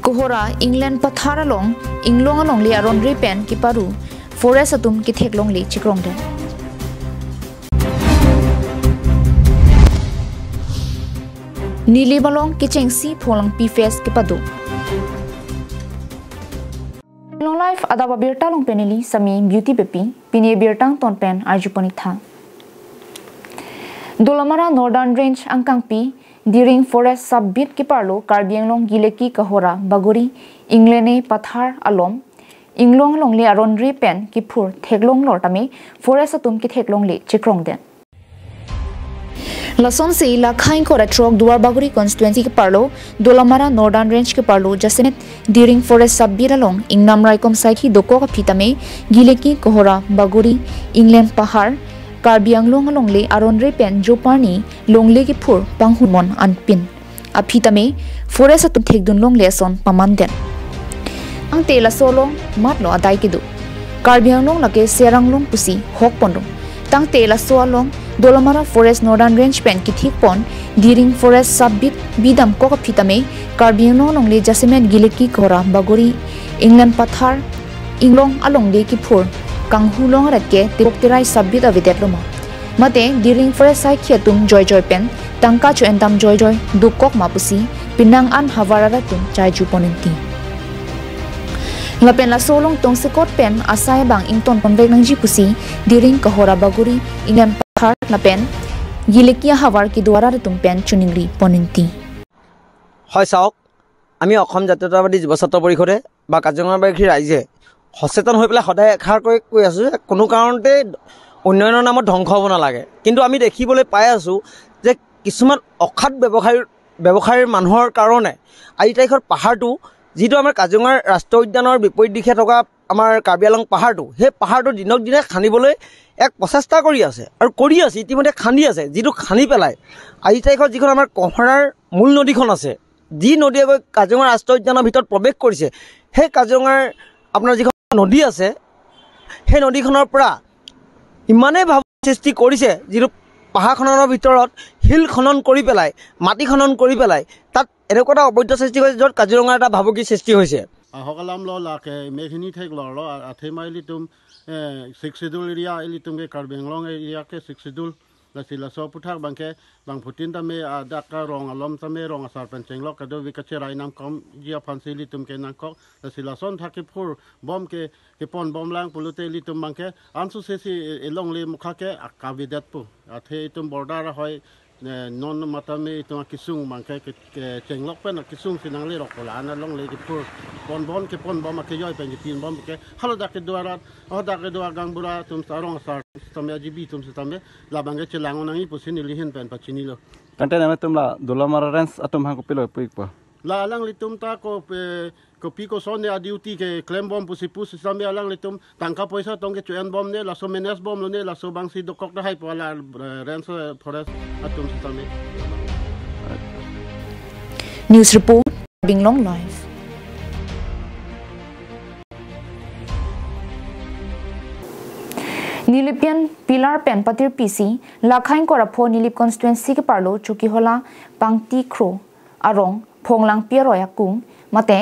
kohora England pathara long inglong along le aron repen ki paru forest atum ki theklong le chikrong den nili balong ki chengsi pholang pi face ki padu long life adaba birta long peneli sami beauty pepi pini birtang ton pen arjuponi tha Dolamara Northern Range angkangpi during forest subbit ki parlo Karbi Anglong gileki kahora baguri Englene pathar alom inglong long le aron repen ki phur theklong lortame forest atum ki theklong le chikrong den Lason se la khain kora trok duar baguri constituency ki parlo Dolamara Northern Range ki parlo jasenet during forest subbit along ingnam raikom saiki doko ka phitame gileki kahora baguri England pahar Karbi Anglong along le aron repen jopani longle ki phur panghumon anpin aphitame forest atum thekdun long le son pamanden ang tela solo matlo adai kidu Karbi Anglong lake seranglong pusi hok pondong tang tela solong Dolamara Forest Northern Range pen ki thik pon during forest subbit bidam ko aphitame Karbi Anglong long le jasement gileki kora bagori England pathar inglong along le ki phur kanghulong ratke tipoktirai subbit avidet loma mate during forest sai khiatum joy pen tangka chu endam joy dukok mapusi pinang an havara tum chai chu ponenti lapen la solong tongsekot pen asai bang ington ponvek nangji pusi during kahora baguri inem pathar lapen gilekia havar ki dwara tum pen chuningri ponenti হয় চাওক আমি অসম জাতীয়তাবাদী যুৱ ছাত্ৰ পৰিষদে বা কাজিৰঙাবাসী ৰাইজে সচেতন হৈ পেলাই সদায় এখাৰ কৈ আছো যে কোনো কাৰণতে উন্নয়নৰ নামত ধ্বংস হ'ব নালাগে কিন্তু আমি দেখিবলৈ পাই আছো যে কিছুমান অখাত ব্যৱসায়ীৰ মানুহৰ কাৰণে আজি তাৰিখৰ পাহাৰটো যিটো আমাৰ কাজিৰঙাৰ ৰাষ্ট্ৰীয় উদ্যানৰ বিপৰীত দিশে থকা আমাৰ কাৰ্বি আংলং পাহাৰটো সেই পাহাৰটো দিনক দিনে খান্দিবলৈ এক প্ৰচেষ্টা কৰি আছে আৰু কৰি আছে ইতিমধ্যে খান্দি আছে যিটো খান্দি পেলাই আজি তাৰিখৰ যিখন আমাৰ কহৰাৰ মূল নদীখন আছে যি নদীয়ে গৈ কাজিৰঙা ৰাষ্ট্ৰীয় উদ্যানৰ ভিতৰত প্ৰৱেশ কৰিছে সেই কাজিৰঙাৰ আপোনাৰ যিখন নদী আছে সেই নদীখনৰ পৰা ইমানেই ভাব সৃষ্টি কৰিছে যিটো পাহাৰখনৰ ভিতৰত হিল খনন কৰি পেলাই মাটি খনন কৰি পেলাই তাত এনেকুৱা এটা অবৈধ সৃষ্টি হৈছে য'ত কাজিৰঙাৰ এটা ভাবুকি সৃষ্টি হৈছে হকলাম লাকে মেঘিনী ঠেক লৰ আঠে মাইলি তুম শিক্ষিদুল এৰিয়া এলি তুমি কাৰ্বি আংলং এৰিয়াকে শিক্ষিদুল লাচিলা সব পুঠাক বাংকে বাং ফুটিন তামে ডাকা ৰং আলম তামে ৰং আচাৰ পেঞ্চেংলক কদো বিকাছে ৰাইনাম কম জিয়া ফানসিলি তুমকে নাকক লাচিলা সন থাকি ফুৰ বমকে পন বমলাং পুলুতে এলি তুম বাংকে আনসু সেসি এলং লে মুখাকে কাবিদাত পু আঠে তুম বৰ্ডাৰ হয় non matame itu kisung mangke cenglok pen kisung sinang le rokol ana long le kipur pon ke pon bom ke yoy pen tin bom ke halo dak duarat dak dua gang bura tum sarong sar tame ajibi tum tame la bangge celangon nang pusin lihin pen pachini lo kante nama tum la Dolamara Range atum hang ko pilo puik pa la lang litum ta ko piko son ne duty ke klem bom pusi sambe alang litum tangka poisa tong ke chuen bom ne la so menes bom lo ne la so bang si dokok da hai pala Range forest atum sambe news report Binglong live Nilipian Pilar Pen Patir PC Lakhain Korapho Nilip constituency ke parlo chuki hola pangti kro arong phonglang pieroya kum mate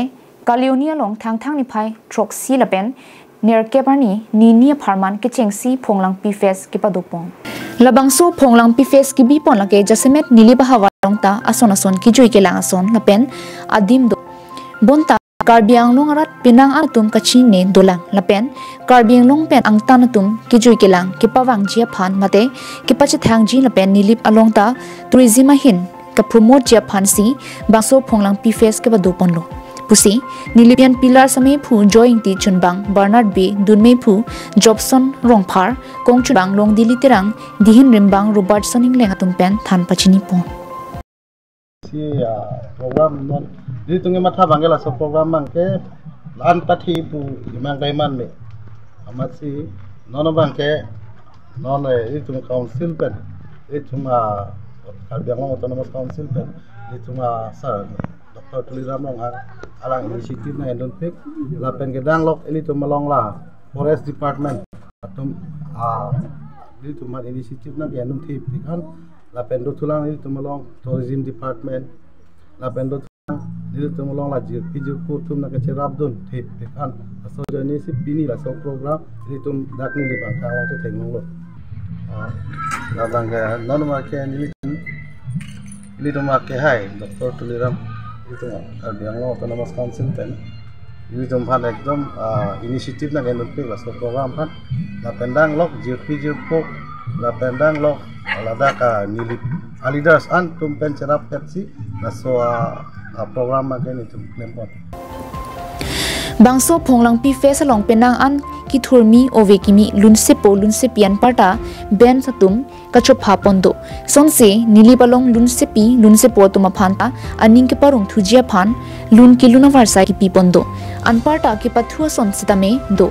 kalionia long thang ni phai trok si lapen ner kepani ni pharman ke chengsi phonglang pi face ki padopong labangso phonglang pi face ki bi pon lake jasemet niliba hawalong ta ason ki joi ke lang ason lapen adim do bonta Karbi Anglong arat pinang atum kachi ne dolang lapen Karbi Anglong pen ang tanatum ki joi ke lang ki pawang jia phan mate ki pachi thang ji lapen nilip along ta tourism hin ka promote jia phan si bangso phonglang pi face ke badopon lo pusi Nilipian Pilar same phu joing ti chunbang Bernard B dunme phu Jobson rongphar kongchubang long dili terang dihin rimbang Robertson ingleng atum pen than pachini po si program non di tungi matha bangela so program bangke lan pathi pu imang kaiman me amasi non bangke non itu council pen itu ma Karbi Anglong autonomous council pen itu ma sir Dr. Tuliram long alang initiative na endon pick lapen gedang lok ini tu malong la forest department atum ini tu ma initiative na endon thi pikan lapen do tulang ini tu malong tourism department lapen do Jadi tum long la jir pijir ko tum na ke rabdun thep kan so jani si pini la so program jadi tum dak ni le bang long to theng long lo la bang ga non ma ke ni tum ma ke hai Dr. Tuliram itu Karbi Anglong Autonomous Council pen ini tum phan ekdom initiative na gen pe la so program phan la pendang lok jir pijir ko la pendang lok la da ka nilip leaders an tum pen cerap petsi la so program makin itu lempot. Bangso phonglang pi face along penang an ki thurmi ovekimi lunse pian parta ben satum kachop hapondo sonse nili balong lunse po tuma phanta aning ke parung thujia phan lun ki luna varsa ki pi pondo an parta ki pathua son sitame do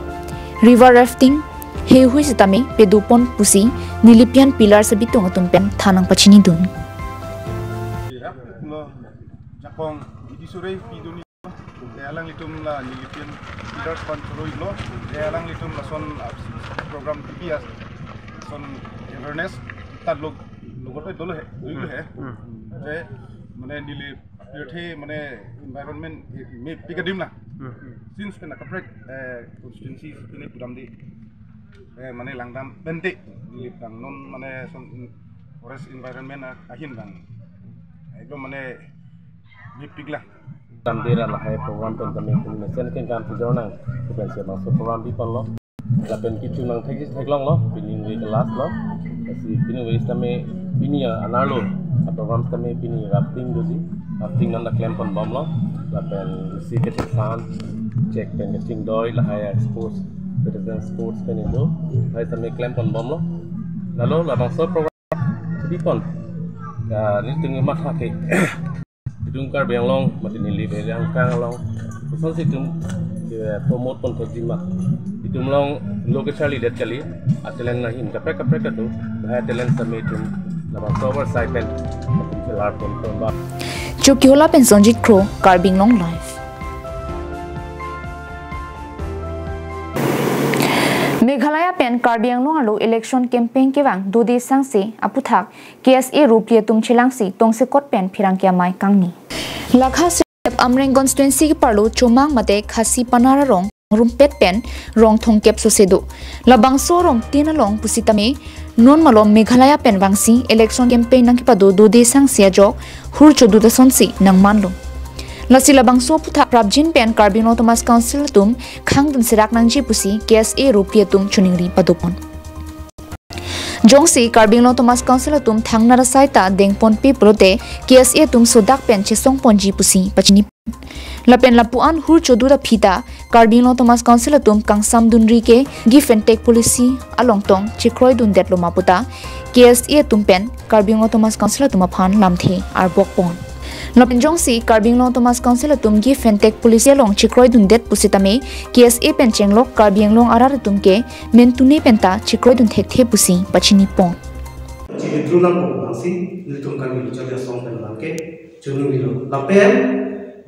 river rafting he hui sitame pedupon pusi nilipian pilar sabitong tumpen thanang pachini dun Kong di sore piduni alang litum la nilipian leaders control lo alang litum la son program PBS son awareness tar log logot dolo he je mane nili apethe mane environment me pigadim na since pena kaprek constituency pene pudam di mane langdam bente nili bang non mane son forest environment ahin bang ekdom mane Bipiglah. Tambira lah hai program pen kami nation ken kan pijau nang pen sia masuk program di pon lo la pen kitu nang theklong lo pinin we kelas lo si pinin we kami pini anar lo program kami pini rafting dosi rafting nang claim pon bom lo la pen si ke san check pen keting doi la hai sports citizen sports pen itu hai kami claim pon bom lo lalu la masuk program di pon ni tengah mata ke Tung Karbi Anglong mati nili be yang kang long so situm promote pon thojima itum long locally det kali atelen nahin kapre ka tu bahaya talent summitum laba cover site pen kelar pon ba Chokiola pen Sonjit Kro Karbi Anglong live Meghalaya pen Karbi Anglong alu election campaign ke wang do de sangse aputhak KSA rupie tum chilangsi tongse kot pen phirang kya mai kangni Lakha Sep Amreng constituency ki parlo chomang mate khasi panara rong rumpet pen rong thongkep sosedo labangso rong tinalong pusitame non malom Meghalaya pen wangsi election campaign nang kipado do de sangse jok hur chodu da sonsi nang manlo Lasi labangso putha prabjin pen Karbi Autonomous Council tum khangdun sirak nangji pusi KSA rupia tum chuningri padopon Jongsi Karbi Autonomous Council tum thangnara saita dengpon pe prote KSA tum sodak pen chesong ponji pusi pachini lapen lapuan hur chodu da phita Karbi Autonomous Council tum kangsam dunri ke give and take policy alongtong chikroi dun det loma puta KSA tum pen Karbi Autonomous Council tum aphan lamthe ar bokpon Lapen jongsi Karbi Autonomous Council tum give and take policy along chikroi dun det pusitame KSA pen chenglok Karbi Anglong arar tum ke mentune penta chikroi dun thek the pusi pachini pon Chitrulang ko bangsi nitum Karbi Luchalia song pen bangke chuning dilo lapen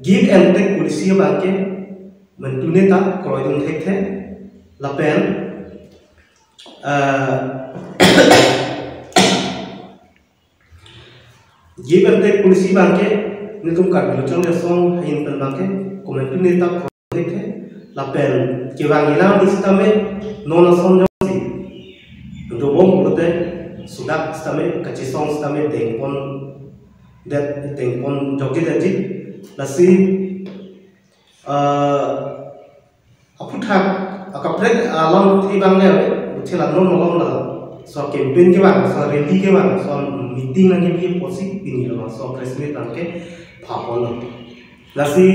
give and take policy bangke mentune ta kroi dun thek the lapen give and take policy bangke nitum Karbi Luchalia song hain pen bangke komentune ta kroi thek the lapen kiwang ilang istame nona sonjosi dobong prote sudah stame kachisong stame tengpon jogi daji nasi aputhak akaprek along thibang le uthelan non molom la so campaign ke bang so rally ke bang so meeting na ke bi posi pini lo so press meet ke phapon nasi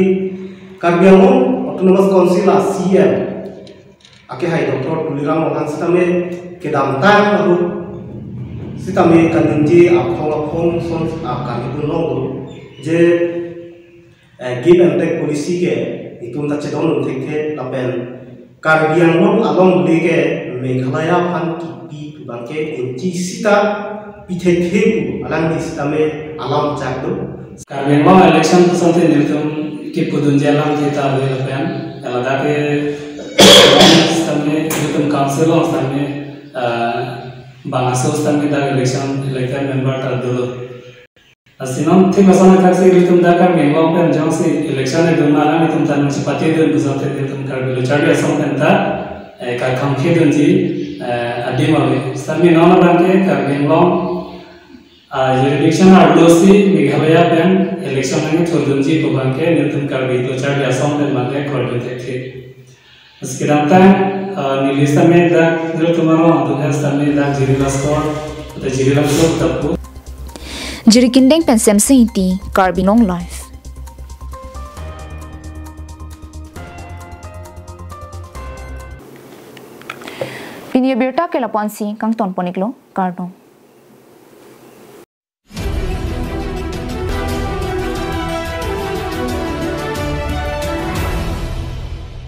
Karbi Anglong Autonomous Council CM ake hai Dr. Tuliram Mohan stame ke damtang baru Sitame kanunji akhong son akan itu nongdo je give and take policy ke itu tak cedon untuk ke lapen Karbi Anglong along lege Meghalaya pan kipi bangke inci sita pithetheku alang di sitame alam cakdo Karbi Anglong election tu something niltum ke pudunja alam kita boleh lapen alada ke sitame niltum council on sitame Bangsa Ustami da election member terdulu Asinon tim asana taksi litum Dakar Anglong pen jangsi election e dumana litum tan sipati dun busate litum Karbi Luchardi asam penta ka khamkhe dun ji adimali sami nona banke Karbi Anglong jurisdiction ardosi Meghalaya pen election ngi chodun ji ko banke litum Karbi Luchardi asam pen banke krodun tekhe sekarang nilista me dak litumaro aduh sami dak jirilaskor atau jirilaskor tapu Jirikindeng pensem seinti Karbi Anglong live. Pinia berta ke lapansi kang ton poniklo Karno.